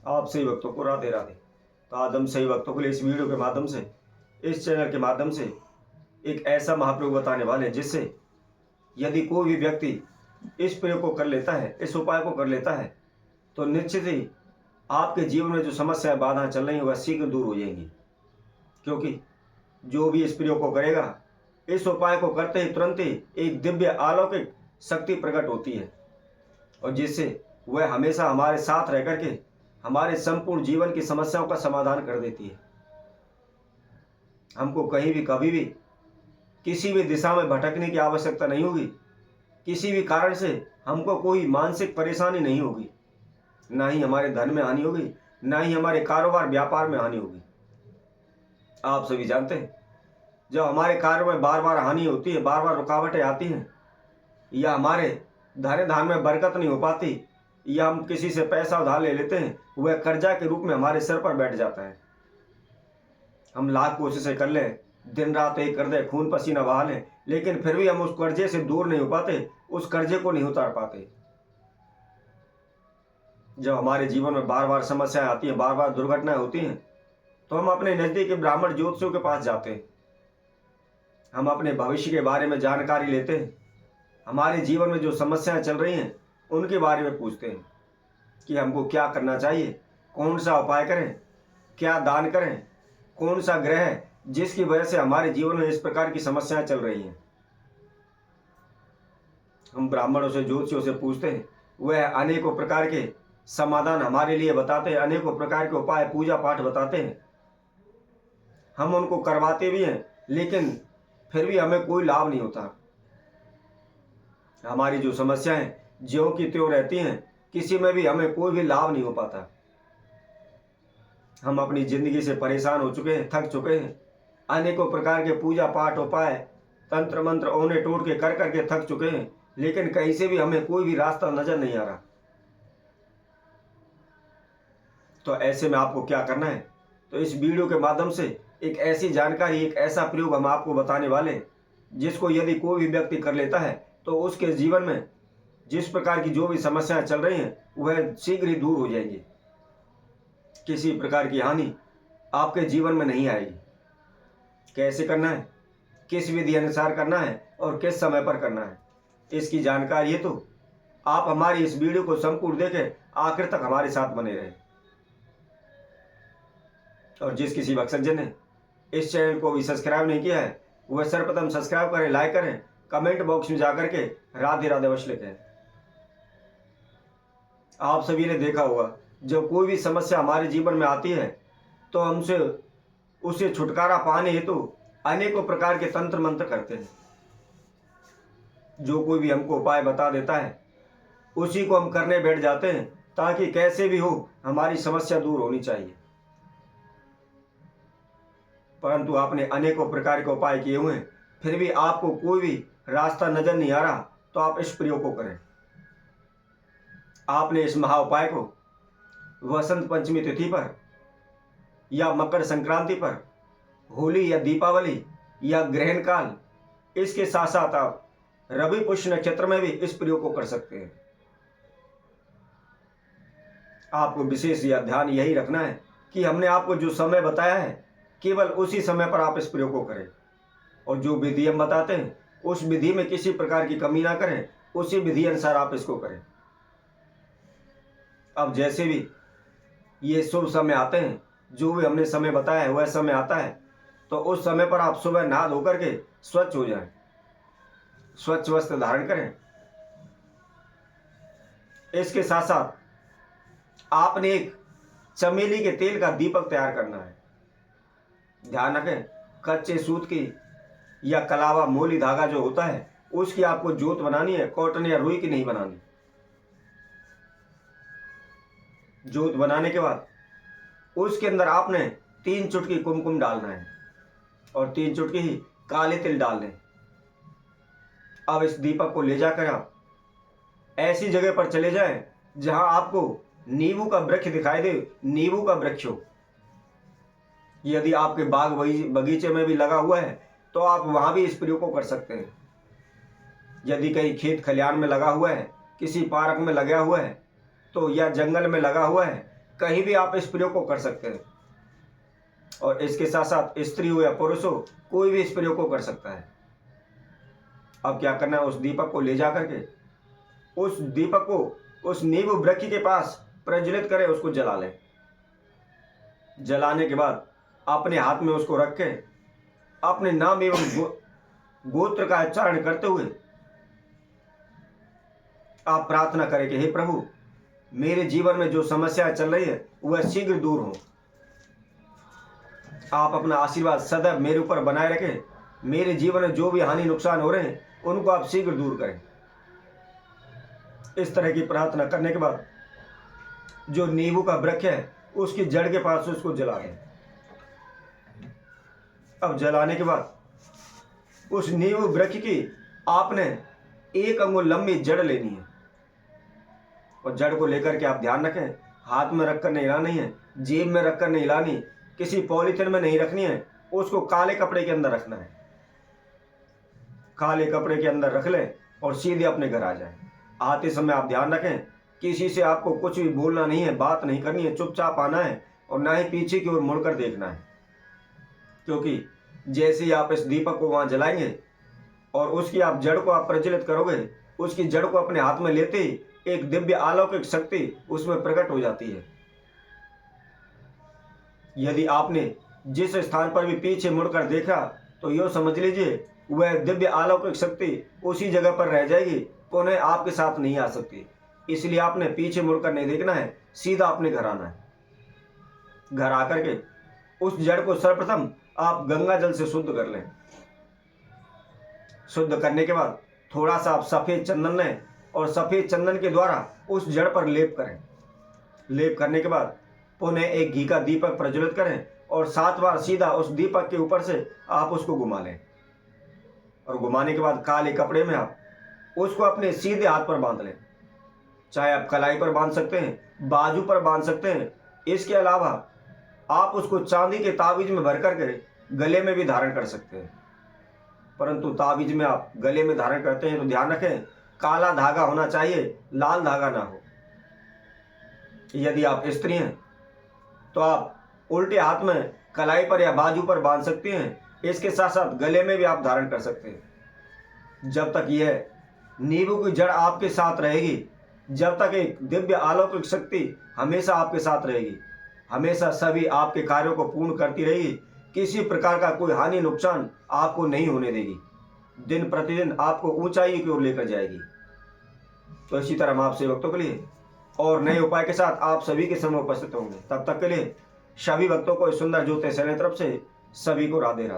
आप सही भक्तों को राधे राधे। तो आज हम सही भक्तों के लिए इस वीडियो के माध्यम से, इस चैनल के माध्यम से एक ऐसा महाप्रयोग बताने वाले हैं जिससे यदि कोई भी व्यक्ति इस प्रयोग को कर लेता है, इस उपाय को कर लेता है, तो निश्चित ही आपके जीवन में जो समस्याएं बाधाएं चल रही हैं वह शीघ्र दूर हो जाएंगी। क्योंकि जो भी इस प्रयोग को करेगा, इस उपाय को करते ही तुरंत ही एक दिव्य अलौकिक शक्ति प्रकट होती है और जिससे वह हमेशा हमारे साथ रह करके हमारे संपूर्ण जीवन की समस्याओं का समाधान कर देती है। हमको कहीं भी कभी भी किसी भी दिशा में भटकने की आवश्यकता नहीं होगी। किसी भी कारण से हमको कोई मानसिक परेशानी नहीं होगी, ना ही हमारे धन में हानि होगी, ना ही हमारे कारोबार व्यापार में हानि होगी। आप सभी जानते हैं, जब हमारे कार्य में बार बार हानि होती है, बार बार रुकावटें आती हैं, या हमारे धन धान में बरकत नहीं हो पाती, या हम किसी से पैसा उधार ले लेते हैं, वह कर्जा के रूप में हमारे सिर पर बैठ जाता है। हम लाख कोशिशें कर लें, दिन रात एक कर दें, खून पसीना बहा लें, लेकिन फिर भी हम उस कर्जे से दूर नहीं हो पाते, उस कर्जे को नहीं उतार पाते। जब हमारे जीवन में बार बार समस्याएं आती हैं, बार बार दुर्घटनाएं होती हैं, तो हम अपने नज़दीकी ब्राह्मण ज्योतिषियों के पास जाते हैं। हम अपने भविष्य के बारे में जानकारी लेते हैं। हमारे जीवन में जो समस्याएं चल रही हैं उनके बारे में पूछते हैं कि हमको क्या करना चाहिए, कौन सा उपाय करें, क्या दान करें, कौन सा ग्रह है जिसकी वजह से हमारे जीवन में इस प्रकार की समस्याएं चल रही हैं। हम ब्राह्मणों से, ज्योतिषियों से पूछते हैं, वह अनेकों प्रकार के समाधान हमारे लिए बताते हैं, अनेकों प्रकार के उपाय, पूजा पाठ बताते हैं। हम उनको करवाते भी हैं, लेकिन फिर भी हमें कोई लाभ नहीं होता। हमारी जो समस्याएं ज्यों की त्यों रहती हैं, किसी में भी हमें कोई भी लाभ नहीं हो पाता। हम अपनी जिंदगी से परेशान हो चुके हैं, थक चुके हैं। अनेकों प्रकार के पूजा पाठ, उपाय, तंत्र मंत्र ओने टोट के कर करके थक चुके हैं, लेकिन कहीं से भी हमें कोई भी रास्ता नजर नहीं आ रहा। तो ऐसे में आपको क्या करना है, तो इस वीडियो के माध्यम से एक ऐसी जानकारी, एक ऐसा प्रयोग हम आपको बताने वाले हैं जिसको यदि कोई भी व्यक्ति कर लेता है तो उसके जीवन में जिस प्रकार की जो भी समस्याएं चल रही हैं वह शीघ्र ही दूर हो जाएंगी। किसी प्रकार की हानि आपके जीवन में नहीं आएगी। कैसे करना है, किस विधि अनुसार करना है और किस समय पर करना है, इसकी जानकारी है तो आप हमारी इस वीडियो को संपूर्ण देखें, आखिर तक हमारे साथ बने रहें। और जिस किसी भक्तजन ने इस चैनल को भी सब्सक्राइब नहीं किया है वह सर्वप्रथम सब्सक्राइब करें, लाइक करें, कमेंट बॉक्स में जाकर के राधे राधे अवश्य लिखें। आप सभी ने देखा होगा, जब कोई भी समस्या हमारे जीवन में आती है तो हमसे उससे छुटकारा पाने हेतु अनेकों प्रकार के तंत्र मंत्र करते हैं। जो कोई भी हमको उपाय बता देता है उसी को हम करने बैठ जाते हैं, ताकि कैसे भी हो हमारी समस्या दूर होनी चाहिए। परंतु आपने अनेकों प्रकार के उपाय किए हुए हैं, फिर भी आपको कोई भी रास्ता नजर नहीं आ रहा, तो आप इस प्रयोग को करें। आपने इस महा उपाय को वसंत पंचमी तिथि पर या मकर संक्रांति पर, होली या दीपावली या ग्रहण काल, इसके साथ साथ आप रवि पुष्य नक्षत्र में भी इस प्रयोग को कर सकते हैं। आपको विशेष या ध्यान यही रखना है कि हमने आपको जो समय बताया है केवल उसी समय पर आप इस प्रयोग को करें, और जो विधि हम बताते हैं उस विधि में किसी प्रकार की कमी ना करें, उसी विधि अनुसार आप इसको करें। अब जैसे भी ये शुभ समय आते हैं, जो भी हमने समय बताया है वह समय आता है, तो उस समय पर आप सुबह नहा धो करके स्वच्छ हो जाएं, स्वच्छ वस्त्र धारण करें। इसके साथ साथ आपने एक चमेली के तेल का दीपक तैयार करना है। ध्यान रखें, कच्चे सूत की या कलावा मोली धागा जो होता है उसकी आपको जोत बनानी है, कॉटन या रुई की नहीं बनानी। जोत बनाने के बाद उसके अंदर आपने 3 चुटकी कुमकुम डालना है और 3 चुटकी ही काले तिल डाल दें। अब इस दीपक को ले जाकर आप ऐसी जगह पर चले जाएं जहां आपको नींबू का वृक्ष दिखाई दे, नींबू का वृक्ष हो। यदि आपके बाग बगीचे में भी लगा हुआ है तो आप वहां भी इस प्रयोग को कर सकते हैं। यदि कहीं खेत खलिहान में लगा हुआ है, किसी पार्क में लगा हुआ है, तो या जंगल में लगा हुआ है, कहीं भी आप इस प्रयोग को कर सकते हैं। और इसके साथ साथ स्त्री हो या पुरुष हो, कोई भी इस प्रयोग को कर सकता है। अब क्या करना है, उस दीपक को ले जा करके उस दीपक को उस नींबू वृक्ष के पास प्रज्वलित करें, उसको जला लें। जलाने के बाद अपने हाथ में उसको रख के अपने नाम एवं गोत्र का उच्चारण करते हुए आप प्रार्थना करें कि हे प्रभु, मेरे जीवन में जो समस्या चल रही है वह शीघ्र दूर हो। आप अपना आशीर्वाद सदैव मेरे ऊपर बनाए रखें। मेरे जीवन में जो भी हानि नुकसान हो रहे हैं उनको आप शीघ्र दूर करें। इस तरह की प्रार्थना करने के बाद जो नींबू का वृक्ष है उसकी जड़ के पास उसको जला दें। अब जलाने के बाद उस नींबू वृक्ष की आपने 1 अंगुल लंबी जड़ लेनी है और जड़ को लेकर के आप ध्यान रखें, हाथ में रखकर नहीं हिलानी है, जेब में रखकर नहीं हिलानी, किसी पॉलीथिन में नहीं रखनी है, उसको काले कपड़े के अंदर रखना है। काले कपड़े के अंदर रख लें और सीधे अपने घर आ जाएं। आते समय आप ध्यान रखें, किसी से आपको कुछ भी बोलना नहीं है, बात नहीं करनी है, चुपचाप आना है और ना ही पीछे की ओर मुड़कर देखना है। क्योंकि जैसे ही आप इस दीपक को वहां जलाएंगे और उसकी आप जड़ को आप प्रज्वलित करोगे, उसकी जड़ को अपने हाथ में लेते ही एक दिव्य अलौकिक शक्ति उसमें प्रकट हो जाती है। यदि आपने जिस स्थान पर भी पीछे मुड़कर देखा तो यो समझ लीजिए वह दिव्य अलौकिक शक्ति उसी जगह पर रह जाएगी, पुनः आपके साथ नहीं आ सकती। इसलिए आपने पीछे मुड़कर नहीं देखना है, सीधा अपने घर आना है। घर आकर के उस जड़ को सर्वप्रथम आप गंगा जल से शुद्ध कर लें। शुद्ध करने के बाद थोड़ा सा आप सफ़ेद चंदन लें और सफ़ेद चंदन के द्वारा उस जड़ पर लेप करें। लेप करने के बाद पुनः एक घी का दीपक प्रज्वलित करें और 7 बार सीधा उस दीपक के ऊपर से आप उसको घुमा लें। और घुमाने के बाद काले कपड़े में आप उसको अपने सीधे हाथ पर बांध लें। चाहे आप कलाई पर बांध सकते हैं, बाजू पर बांध सकते हैं। इसके अलावा आप उसको चांदी के ताबीज में भर करके गले में भी धारण कर सकते हैं। परंतु ताबीज में आप गले में धारण करते हैं तो ध्यान रखें, काला धागा होना चाहिए, लाल धागा ना हो। यदि आप स्त्री हैं तो आप उल्टे हाथ में कलाई पर या बाजू पर बांध सकते हैं। इसके साथ साथ गले में भी आप धारण कर सकते हैं। जब तक यह नींबू की जड़ आपके साथ रहेगी, जब तक एक दिव्य अलौकिक शक्ति हमेशा आपके साथ रहेगी, हमेशा सभी आपके कार्यों को पूर्ण करती रहेगी, किसी प्रकार का कोई हानि नुकसान आपको नहीं होने देगी, दिन प्रतिदिन आपको ऊंचाई की ओर लेकर जाएगी। तो इसी तरह हम आपसे भक्तों के लिए और नए उपाय के साथ आप सभी के समय उपस्थित होंगे। तब तक के लिए सभी भक्तों को इस सुंदर ज्योतिष तरफ से सभी को राधे राधे।